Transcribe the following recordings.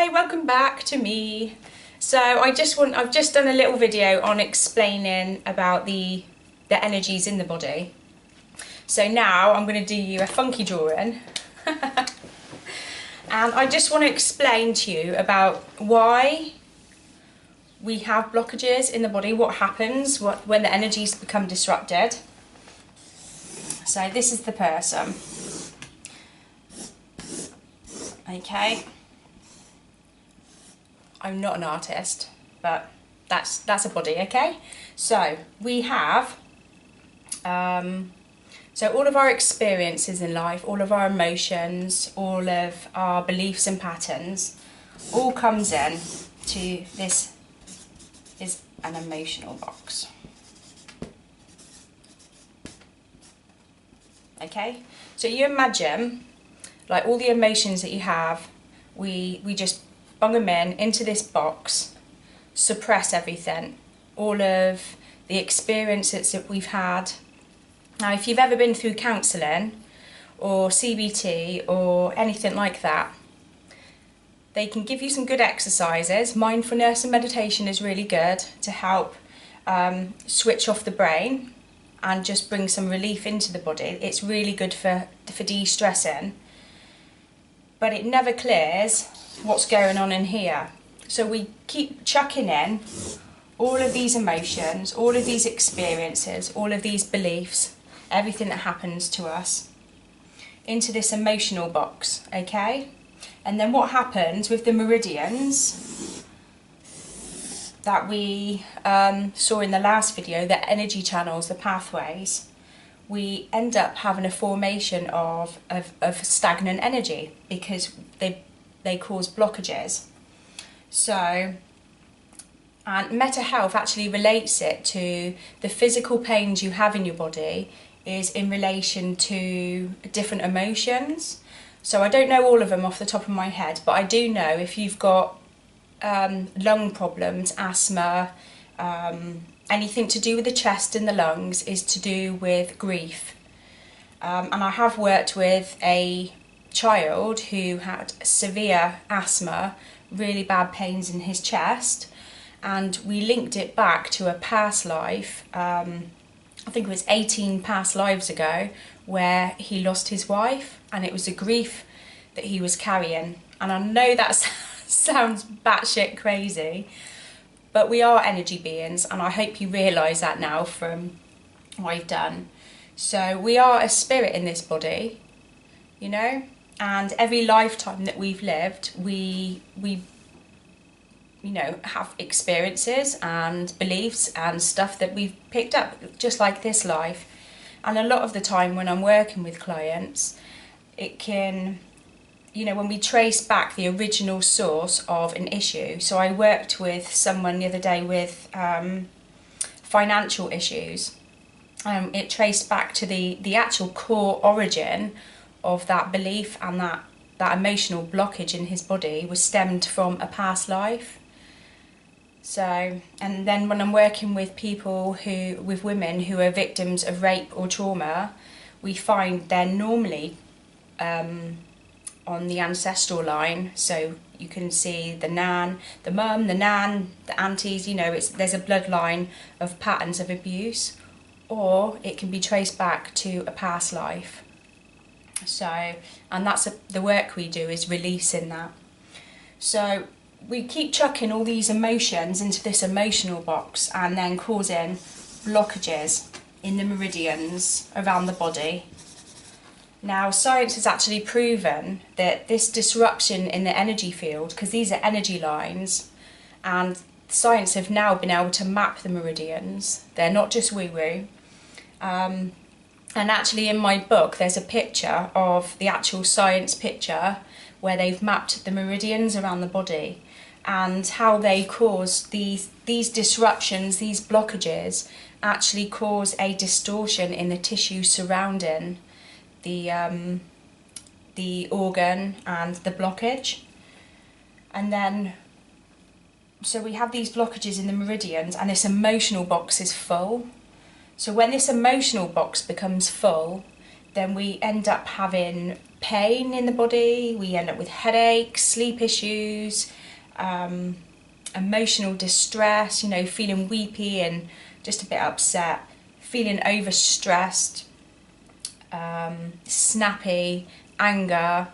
Hi, welcome back to me. So I've just done a little video on explaining about the energies in the body. So now I'm going to do you a funky drawing. And I just want to explain to you about why we have blockages in the body, what happens when the energies become disrupted. So this is the person. Okay. I'm not an artist, but that's a body, okay? So we have, so all of our experiences in life, all of our emotions, all of our beliefs and patterns, all comes in to this is an emotional box. Okay? So you imagine, like all the emotions that you have, we just bung them into this box, suppress everything, all of the experiences that we've had. Now, if you've ever been through counselling or CBT or anything like that, they can give you some good exercises. Mindfulness and meditation is really good to help switch off the brain and just bring some relief into the body. It's really good for de-stressing, but it never clears what's going on in here. So we keep chucking in all of these emotions, all of these experiences, all of these beliefs, everything that happens to us into this emotional box, okay? And then what happens with the meridians that we saw in the last video, the energy channels, the pathways, we end up having a formation of stagnant energy because they cause blockages. So, and Meta Health actually relates it to the physical pains you have in your body is in relation to different emotions. So I don't know all of them off the top of my head, but I do know if you've got lung problems, asthma, anything to do with the chest and the lungs is to do with grief. And I have worked with a child who had severe asthma, really bad pains in his chest, and we linked it back to a past life, I think it was 18 past lives ago, where he lost his wife, and it was a grief that he was carrying. And I know that sounds batshit crazy, but we are energy beings, and I hope you realise that now from what I've done. So we are a spirit in this body, you know, and every lifetime that we've lived, we you know, have experiences and beliefs and stuff that we've picked up, just like this life. And a lot of the time when I'm working with clients, it can, you know, when we trace back the original source of an issue. So I worked with someone the other day with financial issues. It traced back to the actual core origin of that belief, and that emotional blockage in his body was stemmed from a past life. So, and then when I'm working with people with women who are victims of rape or trauma, we find they're normally on the ancestral line. So you can see the nan, the mum, the nan, the aunties, you know, there's a bloodline of patterns of abuse, or it can be traced back to a past life. So, and that's the work we do, is releasing that. So we keep chucking all these emotions into this emotional box and then causing blockages in the meridians around the body. Now, science has actually proven that this disruption in the energy field, because these are energy lines, and science have now been able to map the meridians. They're not just woo-woo. And actually in my book there's a picture of the actual science picture where they've mapped the meridians around the body and how they cause these disruptions, these blockages actually cause a distortion in the tissue surrounding the organ and the blockage. And then, so we have these blockages in the meridians, and this emotional box is full. So when this emotional box becomes full, then we end up having pain in the body, we end up with headaches, sleep issues, emotional distress, you know, feeling weepy and just a bit upset, feeling overstressed, snappy, anger,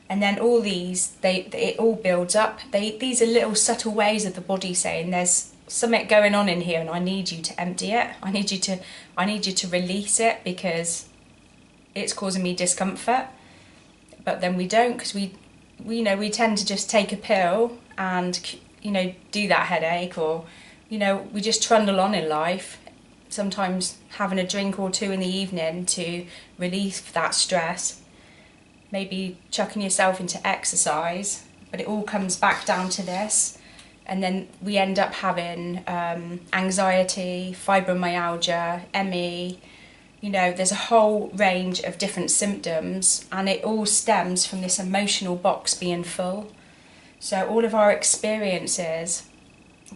and then all these, it all builds up. These are little subtle ways of the body saying there's something going on in here and I need you to empty it. I need you to release it because it's causing me discomfort. But then we don't, because we tend to just take a pill and, you know, do that headache, or, you know, we just trundle on in life, sometimes having a drink or two in the evening to relieve that stress, maybe chucking yourself into exercise, but it all comes back down to this. And then we end up having anxiety, fibromyalgia, ME, you know, there's a whole range of different symptoms, and it all stems from this emotional box being full. So all of our experiences,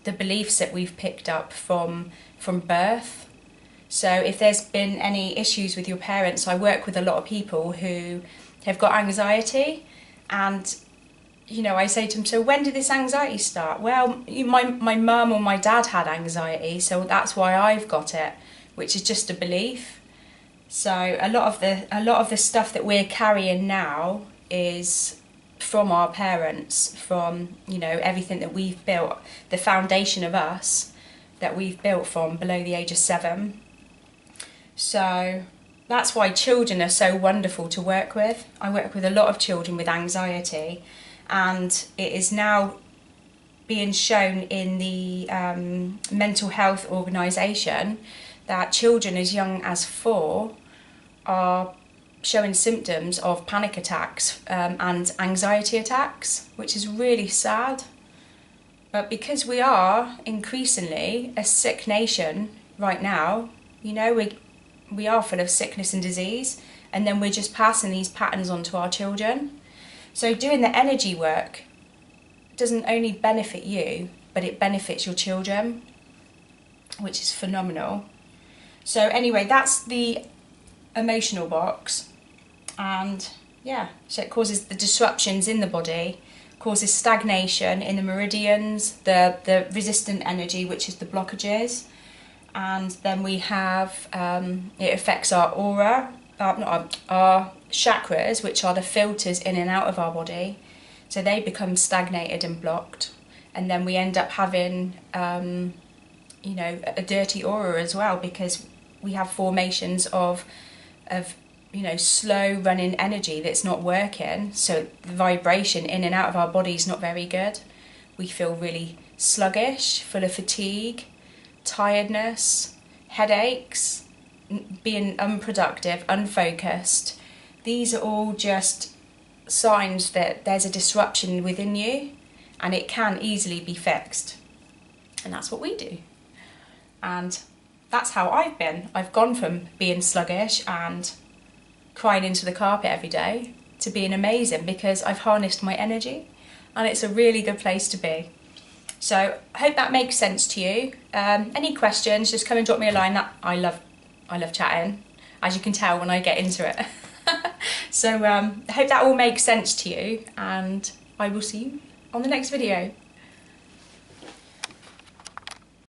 the beliefs that we've picked up from birth. So if there's been any issues with your parents, I work with a lot of people who have got anxiety, and you know, I say to them, so when did this anxiety start? Well, my mum or my dad had anxiety, so that's why I've got it, which is just a belief. So a lot of the stuff that we're carrying now is from our parents, from, you know, everything that we've built, the foundation of us that we've built from below the age of 7. So that's why children are so wonderful to work with. I work with a lot of children with anxiety, and it is now being shown in the mental health organisation that children as young as 4 are showing symptoms of panic attacks and anxiety attacks, which is really sad. But because we are increasingly a sick nation right now, you know, we are full of sickness and disease, and then we're just passing these patterns on to our children. So doing the energy work doesn't only benefit you, but it benefits your children, which is phenomenal. So anyway, that's the emotional box, and yeah, so it causes the disruptions in the body, causes stagnation in the meridians, the resistant energy, which is the blockages, and then we have it affects our aura, our chakras, which are the filters in and out of our body, so they become stagnated and blocked, and then we end up having you know, a dirty aura as well, because we have formations of you know, slow running energy that's not working, so the vibration in and out of our body is not very good. We feel really sluggish, full of fatigue, tiredness, headaches, being unproductive, unfocused. These are all just signs that there's a disruption within you, and it can easily be fixed. And that's what we do. And that's how I've been. I've gone from being sluggish and crying into the carpet every day to being amazing, because I've harnessed my energy, and it's a really good place to be. So I hope that makes sense to you. Any questions, just come and drop me a line. I love chatting, as you can tell when I get into it. So I hope that all makes sense to you, and I will see you on the next video.